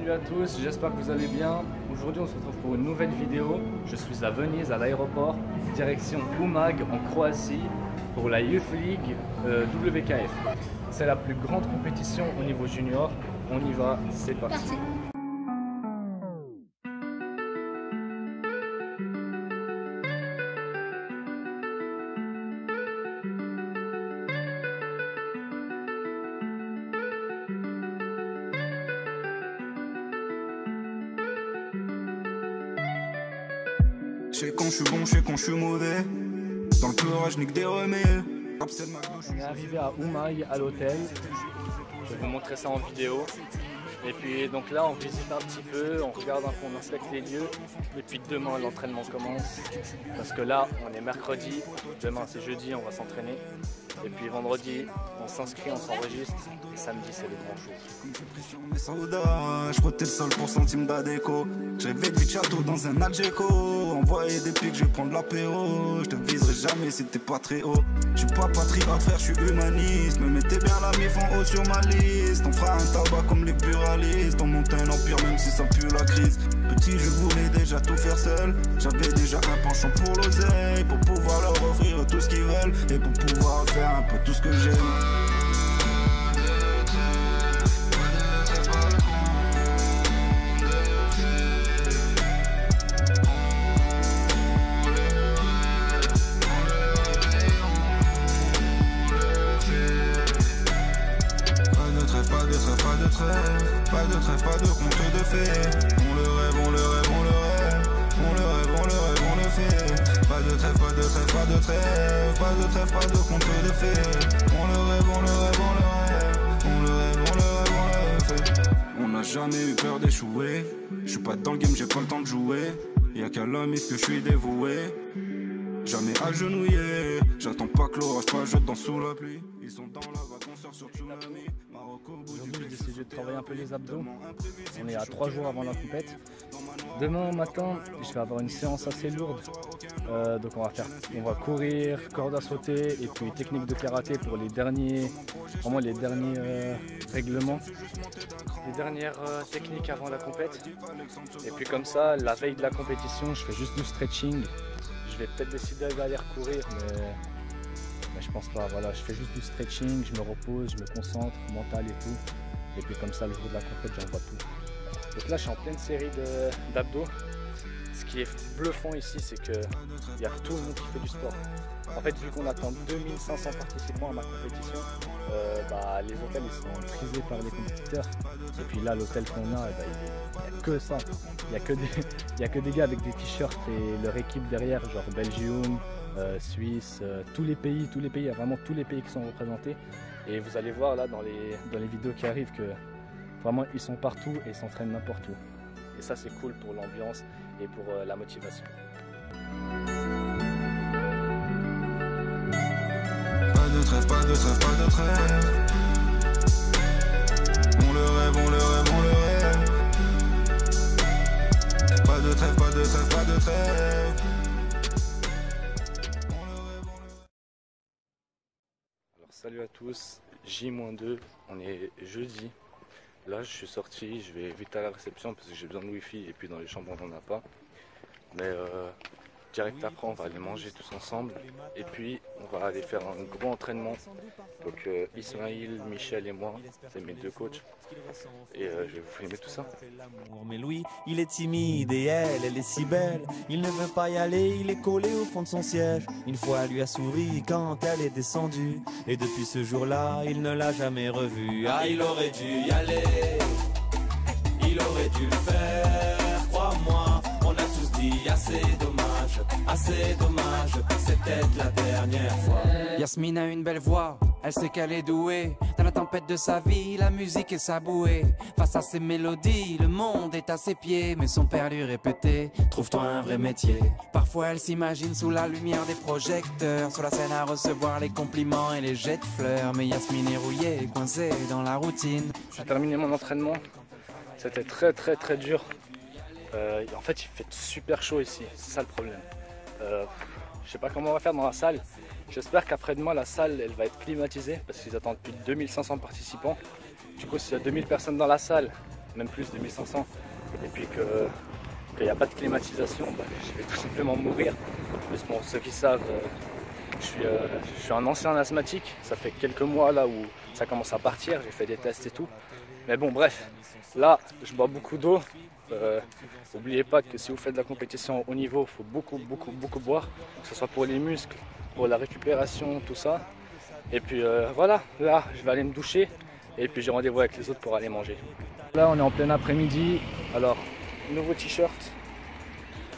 Salut à tous, j'espère que vous allez bien. Aujourd'hui on se retrouve pour une nouvelle vidéo. Je suis à Venise, à l'aéroport, direction Umag en Croatie pour la Youth League WKF. C'est la plus grande compétition au niveau junior. On y va, c'est parti. Je sais quand je suis bon, je sais quand je suis mauvais. Dans le pleurage, nique des remèdes. On est arrivé à Umag, à l'hôtel. Je vais vous montrer ça en vidéo. Et puis donc là on visite un petit peu, on regarde un peu, on inspecte les lieux. Et puis demain l'entraînement commence. Parce que là on est mercredi, demain c'est jeudi, on va s'entraîner. Et puis vendredi on s'inscrit, on s'enregistre. Et samedi c'est le grand jour. Je frottais le sol pour centime d'adéco. J'avais du château dans un Algeco. Envoyer des pics, je vais prendre l'apéro. Je te viserai jamais si t'es pas très haut. Je suis pas patriote frère, je suis humaniste. Me mettez bien la mif en haut sur ma liste. On fera un tabac comme les buralistes. On monte un empire même si ça pue la crise. Petit je voulais déjà tout faire seul. J'avais déjà un penchant pour l'oseille. Pour pouvoir leur offrir tout ce qu'ils veulent. Et pour pouvoir faire un peu tout ce que j'aime. Pas de trêve, pas de conte de fées. On le rêve, on le rêve, on le rêve. On le rêve, on le rêve, on le fait. Pas de trêve, pas de trêve, pas de trêve. Pas de trêve, pas de conte de fées. On le rêve, on le rêve, on le rêve. On le rêve, on le rêve, on le fait. On n'a jamais eu peur d'échouer. Je suis pas dans le game, j'ai pas le temps de jouer. Y'a qu'à l'homme, est-ce que je suis dévoué. Jamais agenouillé. J'attends pas que l'orage pas jette dans sous la pluie. Ils sont dans la vague, on sort sur tsunami. Aujourd'hui j'ai décidé de travailler un peu les abdos. On est à 3 jours avant la compète. Demain matin je vais avoir une séance assez lourde. Donc on va courir, corde à sauter et puis technique de karaté pour les derniers, vraiment les derniers règlements. Les dernières techniques avant la compète. Et puis comme ça, la veille de la compétition, je fais juste du stretching. Je vais peut-être décider d'aller recourir, mais je pense pas. Voilà, je fais juste du stretching, je me repose, je me concentre, mental et tout. Et puis comme ça, le jour de la compète, j'envoie tout. Donc là, je suis en pleine série d'abdos. Ce qui est bluffant ici, c'est qu'il y a tout le monde qui fait du sport. En fait, vu qu'on attend 2500 participants à ma compétition, les hôtels ils sont prisés par les compétiteurs. Et puis là, l'hôtel qu'on a, il n'y a que ça. Il n'y a que des gars avec des t-shirts et leur équipe derrière, genre Belgium, Suisse, tous les pays, il y a vraiment tous les pays qui sont représentés. Et vous allez voir là dans les vidéos qui arrivent que vraiment ils sont partout et ils s'entraînent n'importe où. Et ça c'est cool pour l'ambiance et pour la motivation. Pas de trêve, pas de trêve, pas de trêve. On le rêve, on le rêve, on le rêve. Pas de trêve, pas de trêve, pas de trêve. Alors salut à tous, J-2, on est jeudi. Là je suis sorti, je vais vite à la réception parce que j'ai besoin de wifi et puis dans les chambres on n'en a pas. Mais direct après on va aller manger tous ensemble et puis on va aller faire un gros entraînement. Donc Ismail, Michel et moi, c'est mes deux coachs et je vais vous filmer tout ça. Mais Louis, il est timide et elle est si belle. Il ne veut pas y aller, il est collé au fond de son siège. Une fois elle lui a souri quand elle est descendue. Et depuis ce jour-là, il ne l'a jamais revue. Ah, il aurait dû y aller, il aurait dû le faire, crois-moi. On a tous dit assez dommage, c'était la dernière fois. Yasmine a une belle voix, elle sait qu'elle est douée. Dans la tempête de sa vie, la musique est sa bouée. Face à ses mélodies, le monde est à ses pieds. Mais son père lui répétait, trouve-toi un vrai métier. Parfois elle s'imagine sous la lumière des projecteurs, sur la scène à recevoir les compliments et les jets de fleurs. Mais Yasmine est rouillée, coincée dans la routine. J'ai terminé mon entraînement, c'était très dur. En fait il fait super chaud ici, c'est ça le problème. Je sais pas comment on va faire dans la salle. J'espère qu'après-demain la salle elle va être climatisée parce qu'ils attendent plus de 2500 participants. Du coup s'il y a 2000 personnes dans la salle, même plus de 1500, et puis qu'il n'y a pas de climatisation, bah, je vais tout simplement mourir. Parce que bon, ceux qui savent, je suis un ancien asthmatique, ça fait quelques mois là où ça commence à partir, j'ai fait des tests et tout. Mais bon bref, là je bois beaucoup d'eau. N'oubliez pas que si vous faites de la compétition au haut niveau, il faut beaucoup boire, que ce soit pour les muscles, pour la récupération, tout ça. Et puis voilà, là je vais aller me doucher et puis j'ai rendez-vous avec les autres pour aller manger. Là on est en plein après-midi, alors nouveau t-shirt.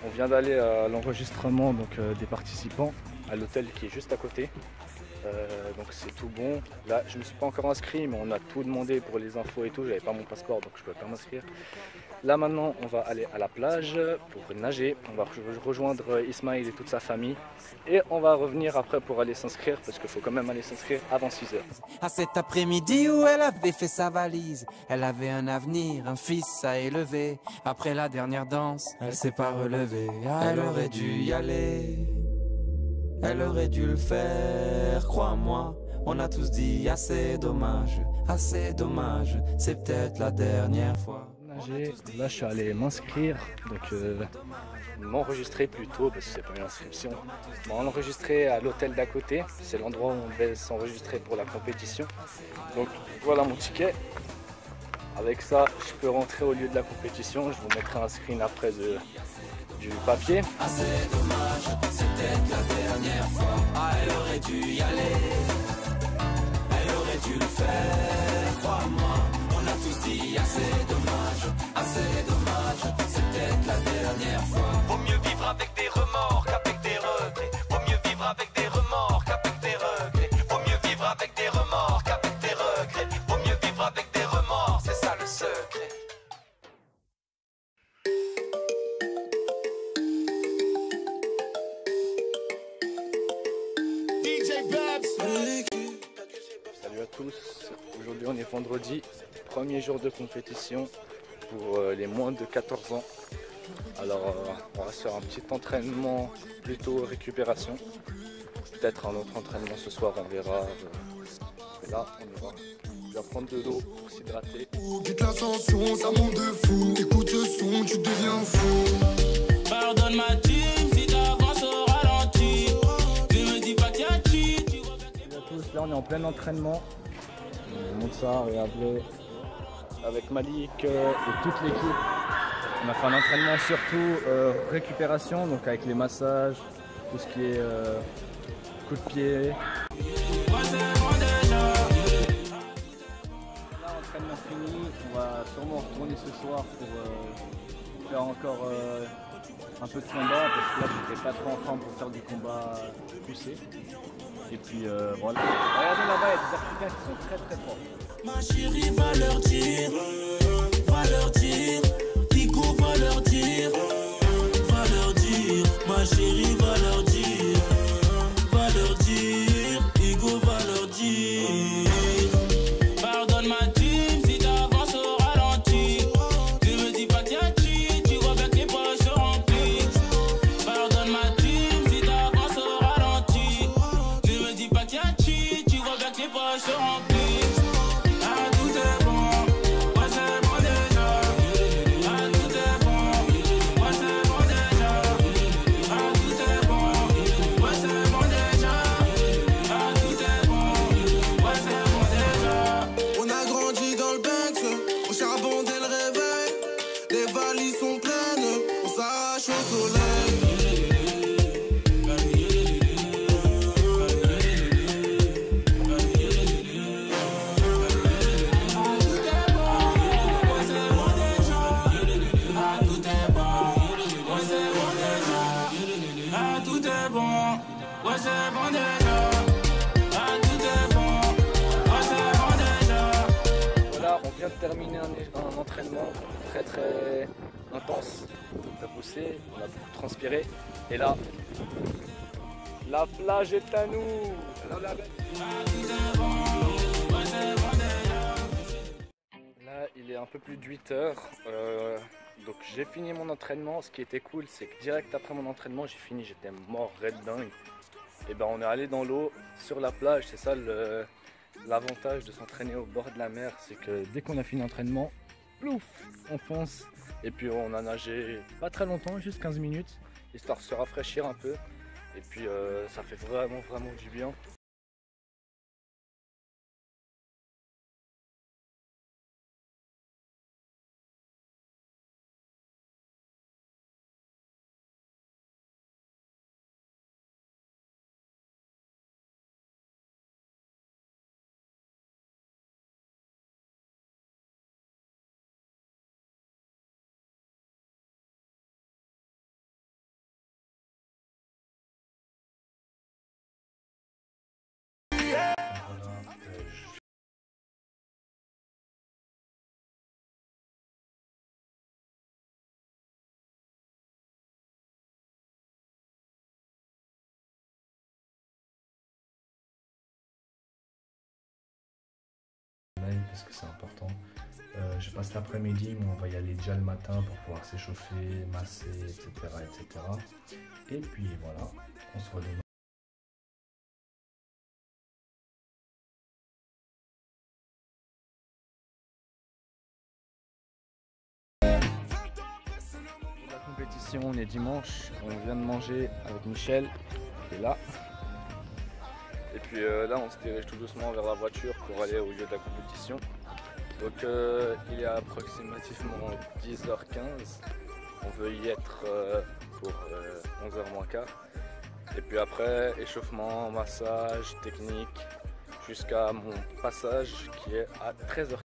On vient d'aller à l'enregistrement des participants à l'hôtel qui est juste à côté. Donc c'est tout bon. Là je ne me suis pas encore inscrit mais on a tout demandé pour les infos et tout. J'avais pas mon passeport donc je ne pouvais pas m'inscrire. Là maintenant on va aller à la plage pour nager. On va rejoindre Ismaël et toute sa famille. Et on va revenir après pour aller s'inscrire parce qu'il faut quand même aller s'inscrire avant 6 h. À cet après-midi où elle avait fait sa valise, elle avait un avenir, un fils à élever. Après la dernière danse, elle s'est pas relevée. Elle aurait dû y aller. Elle aurait dû le faire, crois-moi. On a tous dit assez dommage, c'est peut-être la dernière fois. Là je suis allé m'inscrire, donc m'enregistrer plutôt parce que c'est pas une inscription. M'enregistrer à l'hôtel d'à côté, c'est l'endroit où on devait s'enregistrer pour la compétition. Donc voilà mon ticket. Avec ça je peux rentrer au lieu de la compétition, je vous mettrai un screen après du papier. Assez dommage, c'est peut-être la dernière fois. Ah, elle aurait dû y aller. Elle aurait dû le faire, crois-moi. On a tous dit assez dommage, c'est peut-être la dernière fois. Vaut mieux vivre avec des remords qu'avec des regrets. Vaut mieux vivre avec des remords qu'avec des regrets. Vaut mieux vivre avec des remords qu'avec des regrets. Vaut mieux vivre avec des remords, c'est ça le secret. Salut à tous, aujourd'hui on est vendredi, premier jour de compétition pour les moins de 14 ans. Alors on va se faire un petit entraînement plutôt récupération, peut-être un autre entraînement ce soir, on verra. Mais là on va, je vais prendre de l'eau pour s'hydrater. Quitte l'ascension, ça monte de fou. Écoute le son, tu deviens fou. Pardonne ma team si t'avances au ralenti. Ne me dis pas qu'il y a qui. Salut à tous, là on est en plein entraînement. On monte ça, regardez, avec Malik et toute l'équipe. On a fait un entraînement surtout récupération, donc avec les massages, tout ce qui est coup de pied. Là, entraînement fini, on va sûrement retourner ce soir pour faire encore un peu de combat, parce que là j'étais pas trop en forme pour faire du combat poussé. Et puis voilà. Regardez là-bas, il y a des Africains qui sont très forts. Ma chérie va leur dire, Tigo va leur dire, ma chérie va leur dire, Tigo va leur dire. Pardonne ma team si t'avances au ralenti. Ne me dis pas qu'il y a qui, tu vois bien que les poches se remplissent. Pardonne ma team si t'avances au ralenti. Ne me dis pas qu'il y a qui, tu vois bien que les poches se remplissent. Voilà, on vient de terminer un entraînement très intense, très poussé, on a beaucoup transpiré. Et là, la plage est à nous. Là, il est un peu plus de 8 h. Donc j'ai fini mon entraînement. Ce qui était cool, c'est que direct après mon entraînement, j'ai fini, j'étais mort red dingue. Et ben on est allé dans l'eau, sur la plage. C'est ça l'avantage de s'entraîner au bord de la mer, c'est que dès qu'on a fini l'entraînement, plouf, on fonce. Et puis on a nagé pas très longtemps, juste 15 minutes, histoire de se rafraîchir un peu. Et puis ça fait vraiment du bien. Parce que c'est important. Je passe l'après-midi, mais on va y aller déjà le matin pour pouvoir s'échauffer, masser, etc., etc. Et puis voilà, on se voit demain. Pour la compétition, on est dimanche, on vient de manger avec Michel, qui est là. Et puis là, on se dirige tout doucement vers la voiture pour aller au lieu de la compétition. Donc il est approximativement 10h15. On veut y être pour 11h moins quart. Et puis après, échauffement, massage, technique, jusqu'à mon passage qui est à 13h.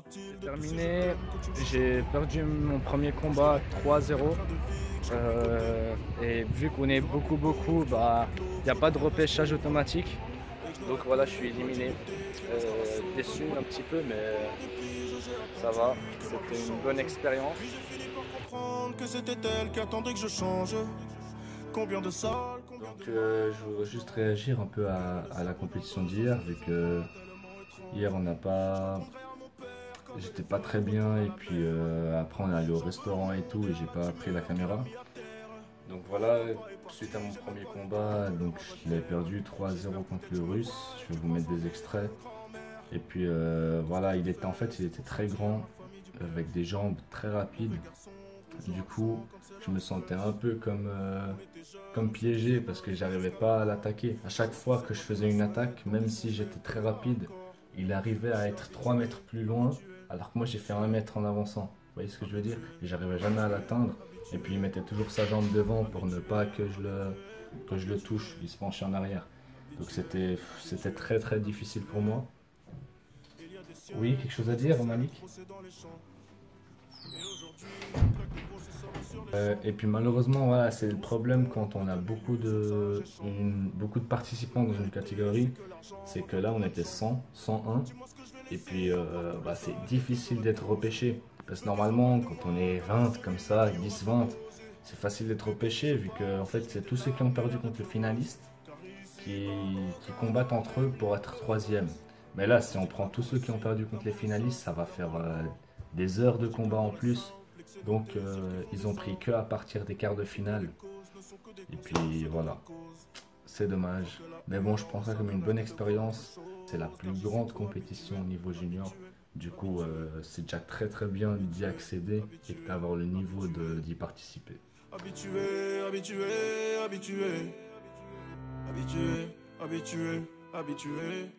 C'est terminé, j'ai perdu mon premier combat 3-0 et vu qu'on est beaucoup, bah il n'y a pas de repêchage automatique, donc voilà, je suis éliminé, déçu un petit peu, mais ça va, c'était une bonne expérience. Que c'était elle qui attendait que je change. Combien de salles, donc je voudrais juste réagir un peu à la compétition d'hier, vu que hier on n'a pas... J'étais pas très bien et puis après on est allé au restaurant et tout et j'ai pas pris la caméra. Donc voilà, suite à mon premier combat, donc je l'ai perdu 3-0 contre le Russe. Je vais vous mettre des extraits. Et puis voilà, il était très grand, avec des jambes très rapides. Du coup, je me sentais un peu comme piégé parce que j'arrivais pas à l'attaquer. À chaque fois que je faisais une attaque, même si j'étais très rapide, il arrivait à être 3 mètres plus loin, alors que moi j'ai fait 1 mètre en avançant. Vous voyez ce que je veux dire? Et j'arrivais jamais à l'atteindre. Et puis il mettait toujours sa jambe devant pour ne pas que je le touche. Il se penchait en arrière. Donc c'était très difficile pour moi. Oui, quelque chose à dire, Malik? Et puis malheureusement, voilà, c'est le problème quand on a beaucoup de participants dans une catégorie, c'est que là on était 100, 101, et puis c'est difficile d'être repêché. Parce que normalement, quand on est 20 comme ça, 10-20, c'est facile d'être repêché, vu que en fait, c'est tous ceux qui ont perdu contre le finaliste qui combattent entre eux pour être troisième. Mais là, si on prend tous ceux qui ont perdu contre les finalistes, ça va faire des heures de combat en plus. Donc ils ont pris que à partir des quarts de finale. Et puis voilà, c'est dommage. Mais bon, je prends ça comme une bonne expérience. C'est la plus grande compétition au niveau junior. Du coup, c'est déjà très très bien d'y accéder et d'avoir le niveau d'y participer. Habitué, habitué, habitué. Habitué, habitué, habitué.